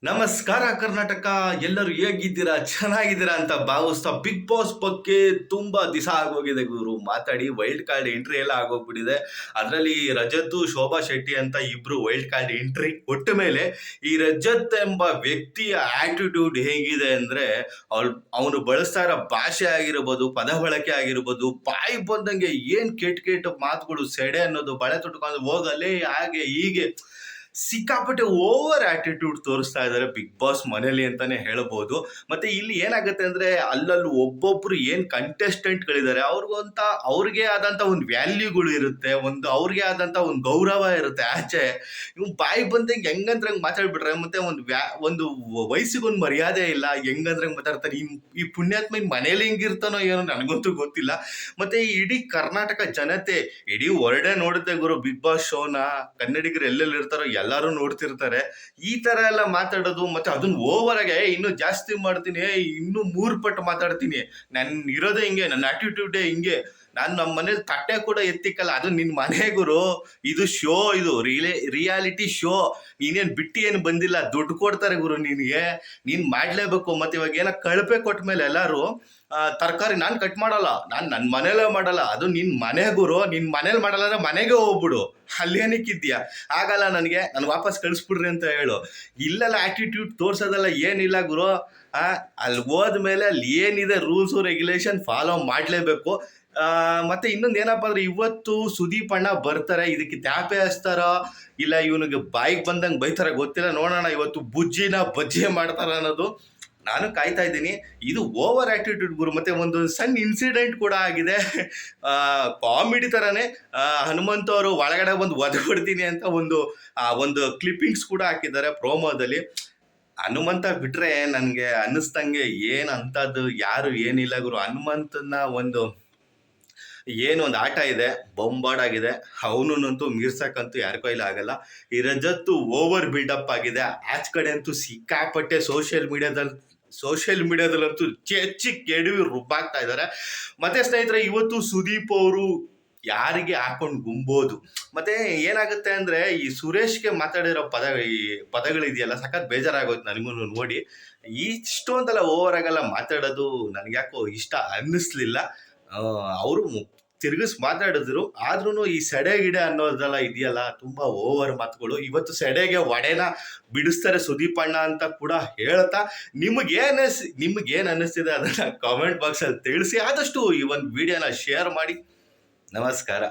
ನಮಸ್ಕಾರ ಕರ್ನಾಟಕ. ಎಲ್ಲರೂ ಹೇಗಿದ್ದೀರಾ? ಚೆನ್ನಾಗಿದ್ದೀರಾ ಅಂತ ಭಾವಿಸ್ತಾ ಬಿಗ್ ಬಾಸ್ ಬಗ್ಗೆ ತುಂಬಾ ದಿವಸ ಆಗೋಗಿದೆ ಗುರು ಮಾತಾಡಿ. ವೈಲ್ಡ್ ಕಾರ್ಡ್ ಎಂಟ್ರಿ ಎಲ್ಲ ಆಗೋಗ್ಬಿಟ್ಟಿದೆ. ಅದರಲ್ಲಿ ರಜತ್ ಶೋಭಾ ಶೆಟ್ಟಿ ಅಂತ ಇಬ್ರು ವೈಲ್ಡ್ ಕಾರ್ಡ್ ಎಂಟ್ರಿ ಕೊಟ್ಟ ಮೇಲೆ ಈ ರಜತ್ ಎಂಬ ವ್ಯಕ್ತಿಯ ಆಟಿಟ್ಯೂಡ್ ಹೇಗಿದೆ ಅಂದ್ರೆ, ಅವನು ಬಳಸ್ತಾ ಇರೋ ಭಾಷೆ ಆಗಿರ್ಬೋದು, ಪದ ಬಳಕೆ ಆಗಿರ್ಬೋದು, ಬಾಯಿ ಬಂದಂಗೆ ಏನ್ ಕೆಟ್ಟ ಕೆಟ್ಟ ಮಾತುಗಳು, ಸೆಡೆ ಅನ್ನೋದು, ಬಳೆ ತೊಟ್ಕೊಂಡು ಹೋಗಲೇ ಹಾಗೆ ಹೀಗೆ ಸಿಕ್ಕಾಪಟ್ಟೆ ಓವರ್ ಆಟಿಟ್ಯೂಡ್ ತೋರಿಸ್ತಾ ಇದ್ದಾರೆ ಬಿಗ್ ಬಾಸ್ ಮನೇಲಿ ಅಂತಾನೆ ಹೇಳ್ಬೋದು. ಮತ್ತೆ ಇಲ್ಲಿ ಏನಾಗುತ್ತೆ ಅಂದ್ರೆ, ಅಲ್ಲಲ್ಲಿ ಒಬ್ಬೊಬ್ರು ಏನ್ ಕಂಟೆಸ್ಟೆಂಟ್ಗಳಿದ್ದಾರೆ ಅವ್ರಿಗಂತ ಅವ್ರಿಗೆ ಆದಂತ ಒಂದು ವ್ಯಾಲ್ಯೂಗಳು ಇರುತ್ತೆ, ಒಂದು ಅವ್ರಿಗೆ ಆದಂತ ಒಂದು ಗೌರವ ಇರುತ್ತೆ. ಆಚೆ ಇವ್ ಬಾಯಿ ಬಂದಂಗೆ ಹೆಂಗಂದ್ರೆ ಹಂಗ್ ಮಾತಾಡ್ಬಿಟ್ರೆ, ಮತ್ತೆ ಒಂದು ವಯಸ್ಸಿಗೊಂದು ಮರ್ಯಾದೆ ಇಲ್ಲ, ಹೆಂಗಂದ್ರೆ ಹಂಗ್ ಮಾತಾಡ್ತಾರೆ. ಈ ಪುಣ್ಯಾತ್ಮ ಮನೇಲಿ ಹೆಂಗಿರ್ತಾನೋ ಏನೋ ನನಗಂತೂ ಗೊತ್ತಿಲ್ಲ. ಮತ್ತೆ ಈ ಇಡೀ ಕರ್ನಾಟಕ ಜನತೆ, ಇಡೀ ವರ್ಲ್ಡೇ ನೋಡುತ್ತೆ ಗುರು ಬಿಗ್ ಬಾಸ್ ಶೋನ. ಕನ್ನಡಿಗರು ಎಲ್ಲೆಲ್ಲಿ ಇರ್ತಾರೋ ಎಲ್ಲರೂ ನೋಡ್ತಿರ್ತಾರೆ. ಈ ತರ ಎಲ್ಲ ಮಾತಾಡೋದು, ಮತ್ತೆ ಅದನ್ನ ಓವರ್ ಆಗಿ ಇನ್ನು ಜಾಸ್ತಿ ಮಾಡ್ತೀನಿ, ಇನ್ನು 3 ಪಟ್ಟು ಮಾತಾಡ್ತೀನಿ, ನನ್ ಇರೋದೇ ಹಿಂಗೆ, ನನ್ನ ಆಟಿಟ್ಯೂಡೇ ಹಿಂಗೆ, ನಾನು ನಮ್ಮ ಮನೇಲಿ ತಟ್ಟೆ ಕೂಡ ಎತ್ತಿಕ್ಕಲ್ಲ. ಅದು ನಿನ್ ಮನೆ ಗುರು, ಇದು ಶೋ, ಇದು ರಿಯಾಲಿಟಿ ಶೋ. ನೀನೇನ್ ಬಿಟ್ಟು ಏನು ಬಂದಿಲ್ಲ, ದುಡ್ಡು ಕೊಡ್ತಾರೆ ಗುರು ನಿನಗೆ, ನೀನ್ ಮಾಡ್ಲೇಬೇಕು. ಮತ್ತೆ ಇವಾಗ ಏನೋ ಕಳಪೆ ಕೊಟ್ಟ ಮೇಲೆ ಎಲ್ಲಾರು ತರಕಾರಿ ನಾನು ಕಟ್ ಮಾಡಲ್ಲ, ನಾನು ನನ್ನ ಮನೇಲೇ ಮಾಡಲ್ಲ, ಅದು ನಿನ್ ಮನೆ ಗುರು, ನಿನ್ ಮನೇಲಿ ಮಾಡಲ್ಲ ಅಂದ್ರೆ ಮನೆಗೆ ಹೋಗ್ಬಿಡು, ಅಲ್ಲೇನಕ್ಕಿದ್ಯಾ, ಆಗಲ್ಲ ನನಗೆ, ನಾನು ವಾಪಸ್ ಕಳಿಸ್ಬಿಡ್ರಿ ಅಂತ ಹೇಳು. ಇಲ್ಲೆಲ್ಲ ಆಟಿಟ್ಯೂಡ್ ತೋರ್ಸೋದಲ್ಲ ಏನಿಲ್ಲ ಗುರು. ಅಲ್ಲಿ ಹೋದ್ಮೇಲೆ ಅಲ್ಲಿ ಏನಿದೆ ರೂಲ್ಸು ರೆಗ್ಯುಲೇಷನ್ ಫಾಲೋ ಮಾಡಲೇಬೇಕು. ಮತ್ತೆ ಇನ್ನೊಂದು ಏನಪ್ಪ ಅಂದ್ರೆ, ಇವತ್ತು ಸುದೀಪ್ ಅಣ್ಣ ಬರ್ತಾರೆ, ಇದಕ್ಕೆ ತ್ಯಾಪೆ ಹಚ್ತಾರೋ ಇಲ್ಲ ಇವನಿಗೆ ಬಾಯಿಗೆ ಬಂದಂಗೆ ಬೈತಾರ ಗೊತ್ತಿಲ್ಲ. ನೋಡೋಣ ಇವತ್ತು ಬುಜ್ಜಿನ ಬಜ್ಜಿ ಮಾಡ್ತಾರ ಅನ್ನೋದು ನಾನು ಕಾಯ್ತಾ ಇದ್ದೀನಿ. ಇದು ಓವರ್ ಆಟಿಟ್ಯೂಡ್ ಗುರು. ಮತ್ತೆ ಒಂದು ಸಣ್ಣ ಇನ್ಸಿಡೆಂಟ್ ಕೂಡ ಆಗಿದೆ, ಕಾಮಿಡಿ ತರನೇ. ಹನುಮಂತ ಅವರು ಒಳಗಡೆ ಬಂದು ಒದ್ಕೊಡ್ತೀನಿ ಅಂತ ಒಂದು ಕ್ಲಿಪ್ಪಿಂಗ್ಸ್ ಕೂಡ ಹಾಕಿದ್ದಾರೆ ಪ್ರೋಮೋದಲ್ಲಿ. ಹನುಮಂತ ಬಿಟ್ರೆ ನನಗೆ ಅನ್ನಿಸ್ದಂಗೆ ಏನ್ ಅಂತದ್ದು ಯಾರು ಏನಿಲ್ಲ ಗುರು. ಹನುಮಂತನ ಒಂದು ಆಟ ಇದೆ, ಬೊಂಬಾಡಾಗಿದೆ, ಅವನನ್ನಂತೂ ಮೀರ್ಸಕ್ಕಂತೂ ಯಾರ ಕೈಲಿ ಆಗಲ್ಲ. ಈ ರಜತ್ತು ಓವರ್ ಬಿಲ್ಡಪ್ ಆಗಿದೆ. ಆಚ್ ಕಡೆ ಅಂತೂ ಸಿಕ್ಕಾಪಟ್ಟೆ ಸೋಷಿಯಲ್ ಮೀಡಿಯಾದಲ್ಲಂತೂ ಹೆಚ್ಚಿ ಕೆಡವಿ ರುಬ್ಬಾಗ್ತಾ ಇದ್ದಾರೆ. ಮತ್ತೆ ಸ್ನೇಹಿತರೆ, ಇವತ್ತು ಸುದೀಪ್ ಅವರು ಯಾರಿಗೆ ಹಾಕೊಂಡು ಗುಂಬೋದು. ಮತ್ತೆ ಏನಾಗುತ್ತೆ ಅಂದ್ರೆ, ಈ ಸುರೇಶ್ಗೆ ಮಾತಾಡಿರೋ ಪದಗಳಿದೆಯಲ್ಲ, ಸಖತ್ ಬೇಜಾರಾಗೋಯ್ತು ನನಗೂ ನೋಡಿ. ಇಷ್ಟೊಂದೆಲ್ಲ ಓವರ್ ಆಗಲ್ಲ ಮಾತಾಡೋದು, ನನಗೆ ಯಾಕೋ ಇಷ್ಟ ಅನ್ನಿಸ್ಲಿಲ್ಲ. ಅವರು ತಿರುಗಿಸ್ ಮಾತಾಡಿದ್ರು, ಆದ್ರೂ ಈ ಸೆಡೆ ಗಿಡೆ ಅನ್ನೋದೆಲ್ಲ ಇದೆಯಲ್ಲ, ತುಂಬಾ ಓವರ್ ಮಾತುಗಳು. ಇವತ್ತು ಸೆಡೆಗೆ ಒಡೆನ ಬಿಡಿಸ್ತಾರೆ ಸುದೀಪ್ ಅಣ್ಣ ಅಂತ ಕೂಡ ಹೇಳ್ತಾ, ನಿಮ್ಗೇನ್ ಅನ್ನಿಸ್ತಿದೆ ಅದನ್ನ ಕಾಮೆಂಟ್ ಬಾಕ್ಸ್ ಅಲ್ಲಿ ತಿಳಿಸಿ. ಆದಷ್ಟು ಈ ಒಂದು ವಿಡಿಯೋನ ಶೇರ್ ಮಾಡಿ. ನಮಸ್ಕಾರ.